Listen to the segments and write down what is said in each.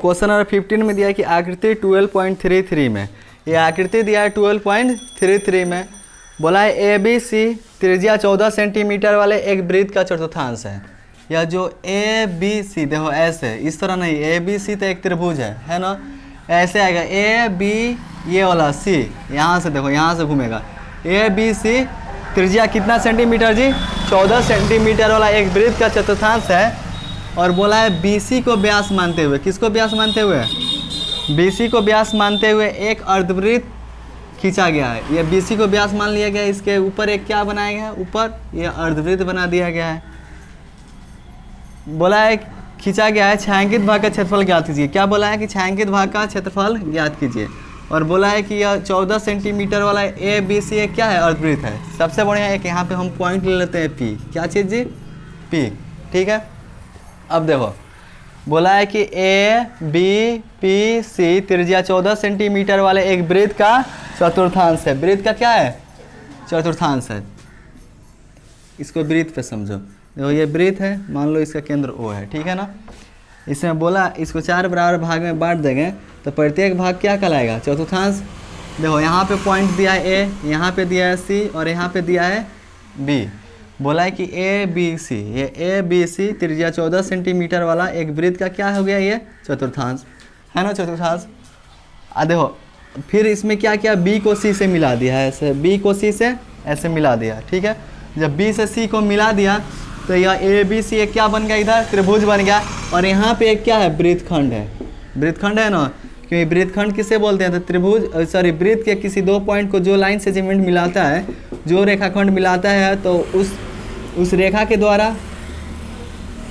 Question number 15 में दिया है कि आकृति 12.33 में, ये आकृति दिया है 12.33 में, बोला है ए बी सी त्रिज्या 14 सेंटीमीटर वाले एक वृत्त का चतुर्थांश है। या जो ए बी सी देखो ऐसे, इस तरह नहीं, ए बी सी तो एक त्रिभुज है ना, ऐसे आएगा ए बी, ये वाला सी यहाँ से देखो, यहाँ से घूमेगा, ए बी सी त्रिज्या कितना सेंटीमीटर जी, 14 सेंटीमीटर वाला एक वृत्त का चतुर्थांश है। और बोला है BC को व्यास मानते हुए, किसको व्यास मानते हुए, BC को व्यास मानते हुए एक अर्धवृत्त खींचा गया है। ये BC को व्यास मान लिया गया है, इसके ऊपर एक क्या बनाया गया है, ऊपर ये अर्धवृत्त बना दिया गया है। बोला है खींचा गया है, छायांकित भाग का क्षेत्रफल ज्ञात कीजिए। क्या बोला है कि छायांकित भाग का क्षेत्रफल ज्ञात कीजिए। और बोला है कि यह 14 सेंटीमीटर वाला ABC एक क्या है, अर्धवृत्त है। सबसे बढ़िया एक यहाँ पे हम पॉइंट ले लेते हैं P, क्या चीज़ जी, P, ठीक है। अब देखो बोला है कि ABC त्रिज्या 14 सेंटीमीटर वाले एक वृत्त का चतुर्थांश है। वृत्त का क्या है, चतुर्थांश है। इसको वृत्त पे समझो, देखो ये वृत्त है, मान लो इसका केंद्र O है, ठीक है ना। इसमें बोला इसको 4 बराबर भाग में बांट देंगे तो प्रत्येक भाग क्या कहलाएगा, चतुर्थांश। देखो यहाँ पे पॉइंट दिया है A, यहाँ पे दिया है C और यहाँ पे दिया है B। बोला है कि ABC, ये ABC त्रिज्या 14 सेंटीमीटर वाला एक वृत्त का क्या हो गया, ये चतुर्थांश है ना, चतुर्थांश। देखो फिर इसमें क्या किया, B को C से मिला दिया है, ऐसे B को C से ऐसे मिला दिया, ठीक है। जब B से C को मिला दिया तो यह ABC एक क्या बन गया, इधर त्रिभुज बन गया। और यहाँ पे एक क्या है, वृत्तखंड है, वृत्तखंड है ना, क्योंकि वृत्तखंड किसे बोलते हैं, तो त्रिभुज सॉरी वृत्त के किसी दो पॉइंट को जो लाइन से सेगमेंट मिलाता है, जो रेखाखंड मिलाता है, तो उस रेखा के द्वारा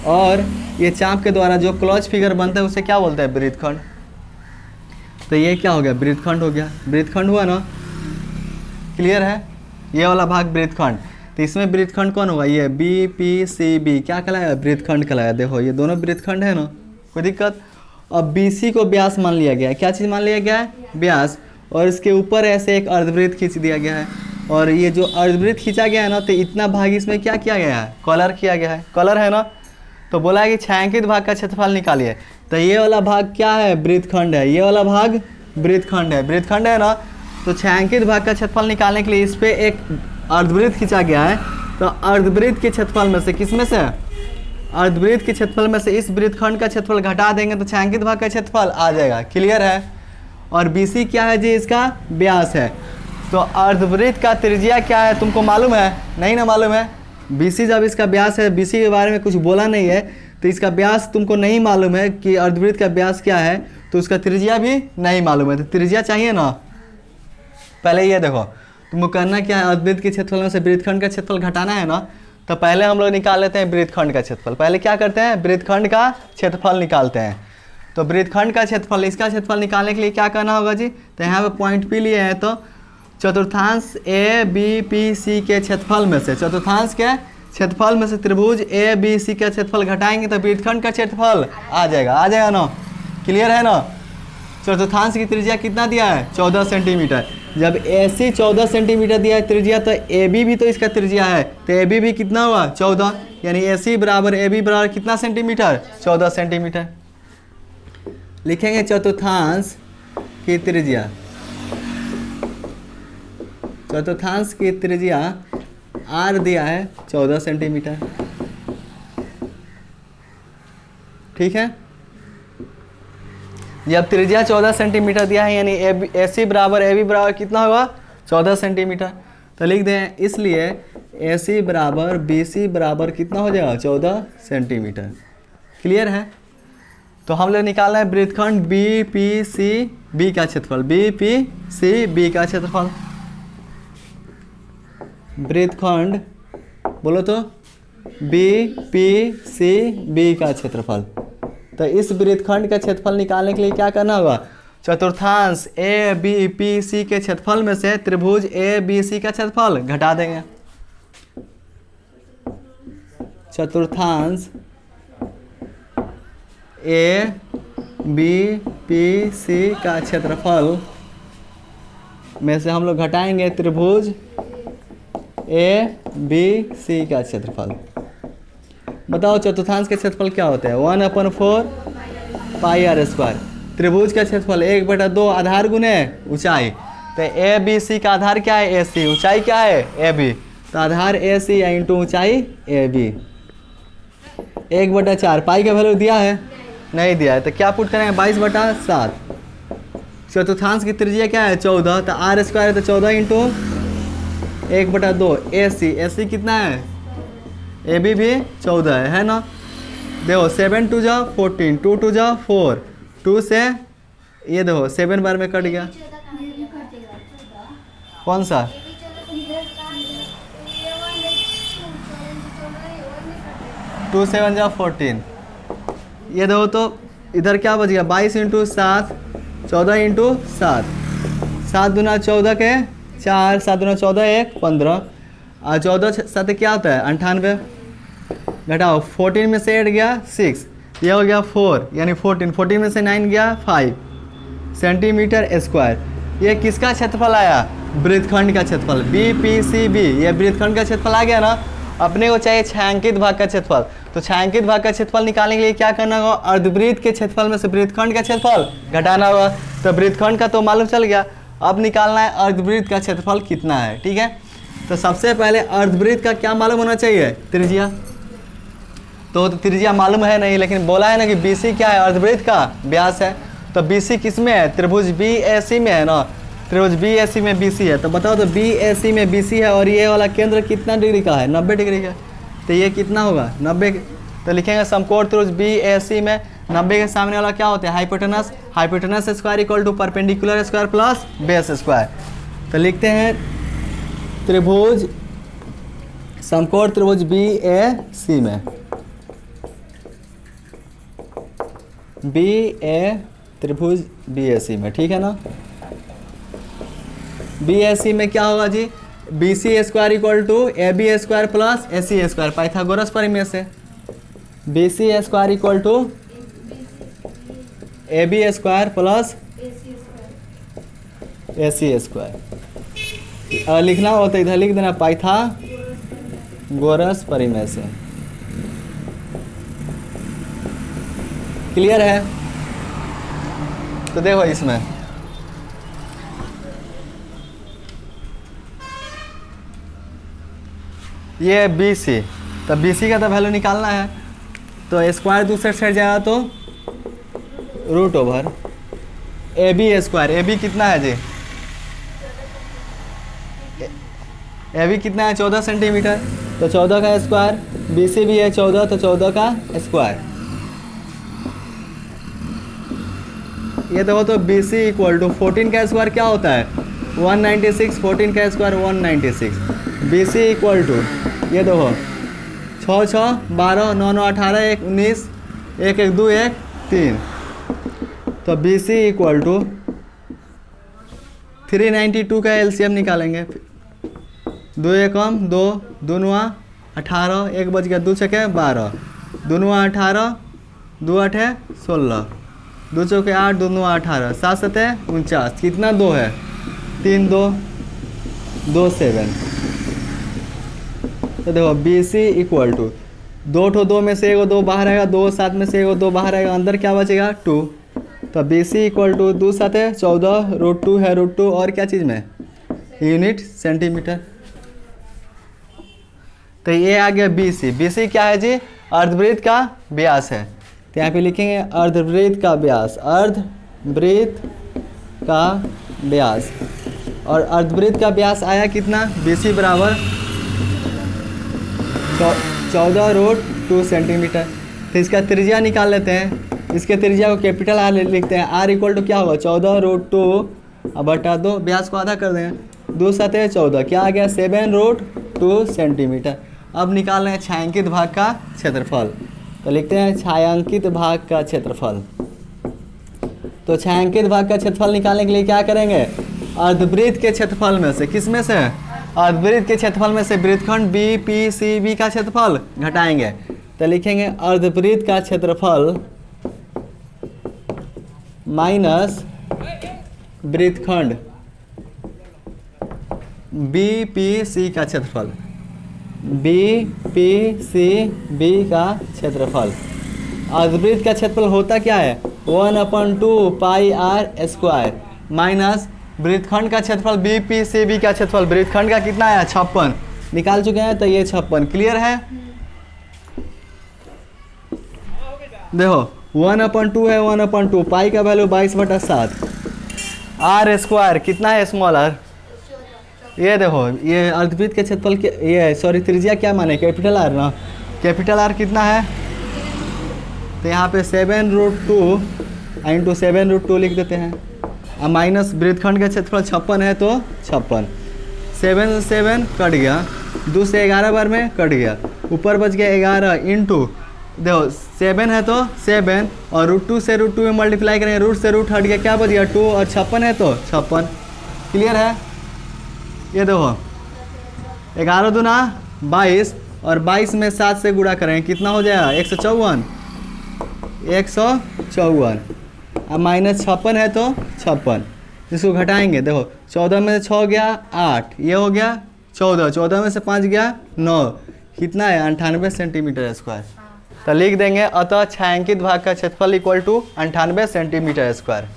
और ये चाप के द्वारा जो क्लोज फिगर बनता है उसे क्या बोलते हैं, वृत्तखंड। तो ये क्या हो गया, वृत्तखंड हो गया, वृत्तखंड हुआ ना, क्लियर है। ये वाला भाग वृत्तखंड, तो इसमें वृत्तखंड कौन होगा, ये BPCB क्या कहलाएगा, वृत्तखंड कहलाएगा। देखो ये दोनों वृत्तखंड है ना, कोई दिक्कत। अब BC को व्यास मान लिया गया है, क्या चीज़ मान लिया गया है, व्यास। और इसके ऊपर ऐसे एक अर्धवृत्त खींच दिया गया है। और ये जो अर्धवृत्त खींचा गया है ना, तो इतना भाग इसमें क्या किया गया है, कलर किया गया है, कलर है ना। तो बोला है कि छायांकित भाग का क्षेत्रफल निकालिए। तो ये वाला भाग क्या है, वृत्तखंड है, ये वाला भाग वृत्तखंड है, वृत्तखंड है ना। तो छायांकित भाग का क्षेत्रफल निकालने के लिए इस पर एक अर्धवृत्त खींचा गया है। तो अर्धवृत्त के क्षेत्रफल में से, किस में से, अर्धवृत्त के क्षेत्रफल में से इस वृत्तखंड का क्षेत्रफल घटा देंगे तो छायांकित भाग का क्षेत्रफल आ जाएगा, क्लियर है। और BC क्या है जी, इसका व्यास है। तो अर्धवृत्त का त्रिज्या क्या है, तुमको मालूम है, नहीं ना मालूम है। BC जब इसका व्यास है, BC के बारे में कुछ बोला नहीं है, तो इसका व्यास तुमको नहीं मालूम है कि अर्धवृत्त का व्यास क्या है, तो उसका त्रिज्या भी नहीं मालूम है। तो त्रिज्या चाहिए ना, पहले ये देखो तुमको करना क्या है, अर्धवृत्त के क्षेत्रफल में से वृत्तखंड का क्षेत्रफल घटाना है ना। तो पहले हम लोग निकाल लेते हैं वृत्तखंड का क्षेत्रफल। पहले क्या करते हैं, वृत्तखंड का क्षेत्रफल निकालते हैं। तो वृत्तखंड का क्षेत्रफल, इसका क्षेत्रफल निकालने के लिए क्या करना होगा जी, तो यहाँ पे पॉइंट P लिए हैं, तो चतुर्थांश ABPC के क्षेत्रफल में से, चतुर्थांश के क्षेत्रफल में से त्रिभुज ABC का क्षेत्रफल घटाएंगे तो वृत्तखंड का क्षेत्रफल आ जाएगा ना, क्लियर है ना। चतुर्थांश की त्रिज्या कितना दिया है, 14 सेंटीमीटर। जब AC 14 सेंटीमीटर दिया है त्रिज्या, तो AB भी तो इसका त्रिज्या है, तो AB भी कितना हुआ, 14, यानी AC बराबर AB बराबर कितना सेंटीमीटर, 14 सेंटीमीटर। लिखेंगे चतुर्थांश की त्रिज्या, चतुर्थांश की त्रिज्या R दिया है 14 सेंटीमीटर, ठीक है। जब त्रिज्या 14 सेंटीमीटर दिया है, यानी AC बराबर AB बराबर कितना होगा, 14 सेंटीमीटर। तो लिख दें, इसलिए AC बराबर BC बराबर कितना हो जाएगा, 14 सेंटीमीटर, क्लियर है। तो हम लोग निकालना है वृत्तखंड BPCB का क्षेत्रफल, BPCB का क्षेत्रफल, वृत्तखंड बोलो तो BPCB का क्षेत्रफल। तो इस वृत्तखंड का क्षेत्रफल निकालने के लिए क्या करना होगा, चतुर्थांश ABPC के क्षेत्रफल में से त्रिभुज ABC का क्षेत्रफल घटा देंगे। चतुर्थांश ABPC का क्षेत्रफल में से हम लोग घटाएंगे त्रिभुज ABC का क्षेत्रफल। बताओ चतुर्थांश के क्षेत्रफल क्या होता है, 1/4 पाई आर स्क्वायर। त्रिभुज का क्षेत्रफल 1/2 आधार गुने ऊंचाई। तो ए बी सी का आधार क्या है, ए सी। ऊंचाई क्या है, ए बी। तो आधार ए सी इंटू ऊंचाई ए बी। 1/4 पाई का वैल्यू दिया है, नहीं दिया है, तो क्या पुट करेंगे 22/7। चतुर्थांश की त्रिज्या क्या है 14, तो आर स्क्वायर है तो 14 इंटू 1/2 ए सी कितना है, ए बी भी 14 है ना। देखो 7 2 जा 14, 2 2 जा 4, 2 से ये देखो 7 बार में कट गया, कौन सा 2 7 जा 14, ये देखो तो इधर क्या बच गया 22 इंटू 7, 14 इंटू 7, 7 दूना 14 के 4, 7 दूना 14 1 15, और 14 7 क्या होता है 98, घटाओ 14 में से 8 गया 6, ये हो गया 4 यानी 14 में से 9 गया 5 सेंटीमीटर स्क्वायर। ये किसका क्षेत्रफल आया, वृत्तखंड का क्षेत्रफल बी पी सी बी, ये वृत्तखंड का क्षेत्रफल आ गया ना। अपने को चाहिए छायांकित भाग का क्षेत्रफल, तो छायांकित भाग का क्षेत्रफल निकालने के लिए क्या करना होगा, अर्धवृत्त के क्षेत्रफल में से वृत्तखंड का क्षेत्रफल घटाना होगा। तो वृत्तखंड का तो मालूम चल गया, अब निकालना है अर्धवृत्त का क्षेत्रफल कितना है। ठीक है, तो सबसे पहले अर्धवृत्त का क्या मालूम होना चाहिए, त्रिज्या। तो त्रिज्या मालूम है नहीं, लेकिन बोला है ना कि बी सी क्या है, अर्धवृत्त का व्यास है। तो बी सी किस में है, त्रिभुज बी ए सी में है ना, त्रिभुज बी ए सी में बी सी है। तो बताओ तो बी ए सी में बी सी है और ये वाला केंद्र कितना डिग्री का है, 90 डिग्री का। तो ये कितना होगा 90, तो लिखेंगे समकोण त्रिभुज बी ए सी में 90 के सामने वाला क्या होता है, hypotenuse. Hypotenuse square equal to perpendicular square plus base square. तो लिखते हैं त्रिभुज समकोण त्रिभुज बी ए सी में, बी ए त्रिभुज बी ए सी में, ठीक है ना। बी ए सी में क्या होगा जी, B C square equal to A B square plus A C square, Pythagoras परिमेय से। B C square equal to A B square plus A C square. अगर लिखना हो तो इधर लिख देना पाइथागोरस परिमेय से। क्लियर है। तो देखो इसमें ये बी सी, तो बी सी का तो वैल्यू निकालना है, तो स्क्वायर दूसरे साइड जाएगा तो root over A B square. A B कितना है जी, ए बी कितना है 14 सेंटीमीटर, तो 14 का स्क्वायर, बी सी भी है 14, तो 14 का स्क्वायर। ये देखो तो बी सी इक्वल टू 14 का स्क्वायर क्या होता है 196, 14 का square 196। B C equal to ये देखो 6 6 12 9 9 18 1 19 1 1 2 1 3, तो बी सी इक्वल टू 392 का एलसीएम निकालेंगे। 2 एकम 2, 2 9 18, 1 बच गया 2 छके 12, 2 9 18, 2 8 16, 2 चौके 8, 2 9 18, 7 7 49, कितना 2 है 3 2 2 7। तो देखो बी सी इक्वल टू 2 ठो 2 में से 1 2 बाहर आएगा, 2 7 में से 1 2 बाहर आएगा, अंदर क्या बचेगा 2। तो बी सी इक्वल टू 2 7 14, √2 है √2 और क्या चीज़ में यूनिट सेंटीमीटर। तो ये आ गया बी सी। बी सी क्या है जी, अर्धवृत्त का व्यास है। तो यहाँ पे लिखेंगे अर्धवृत्त का व्यास, अर्धवृत्त का व्यास। और अर्धवृत्त का व्यास आया कितना, बी सी बराबर 14√2 सेंटीमीटर। तो इसका त्रिज्या निकाल लेते हैं, इसके त्रिज्या को कैपिटल आर लिखते हैं। आर इक्वल टू क्या होगा 14√2/2, व्यास को आधा कर देंगे, 2 7 14, क्या आ गया 7√2 सेंटीमीटर। अब निकाल रहे हैं छायांकित भाग का क्षेत्रफल, तो लिखते हैं छायांकित भाग का क्षेत्रफल। तो छायांकित भाग का क्षेत्रफल निकालने के लिए क्या करेंगे, अर्धवृत्त के क्षेत्रफल में से, किस में से, अर्धवृत्त के क्षेत्रफल में से वृत्तखंड बी पी सी बी का क्षेत्रफल घटाएंगे। तो लिखेंगे अर्धवृत्त का क्षेत्रफल माइनस वृत्तखंड बी पी सी का क्षेत्रफल, बी पी सी बी का क्षेत्रफल। अर्धवृत्त का क्षेत्रफल होता क्या है, 1/2 पाई आर स्क्वायर माइनस वृत्तखंड का क्षेत्रफल बी पी सी बी का क्षेत्रफल वृत्तखंड का कितना है 56 निकाल चुके हैं, तो ये 56 क्लियर है। देखो 1/2 है 1/2 पाई का वैल्यू 22/7 आर स्क्वायर कितना है स्मॉल आर, ये देखो ये अर्धवृत्त के क्षेत्रफल के ये सॉरी त्रिज्या क्या माने कैपिटल आर ना, कैपिटल आर कितना है, तो यहाँ पे 7√2 इंटू 7√2 लिख देते हैं, अब माइनस वृत्तखंड का क्षेत्रफल 56 है तो 56 7 7 कट गया, 2 से 11 बार में कट गया, ऊपर बच गया 11 इंटू देखो 7 है तो 7 और √2 से √2 में मल्टीप्लाई करेंगे, रूट से रूट हट गया क्या बच गया 2 और 56 है तो 56 क्लियर है। ये देखो 11 दूना 22 और 22 में 7 से गुणा करेंगे कितना हो जाएगा 154 अब माइनस 56 है तो 56 जिसको घटाएंगे देखो 14 में से 6 गया 8 ये हो गया 14 14 में से 5 गया 9 कितना है 98 सेंटीमीटर स्क्वायर। तो लिख देंगे अतः छायांकित भाग का क्षेत्रफल इक्वल टू 98 सेंटीमीटर स्क्वायर।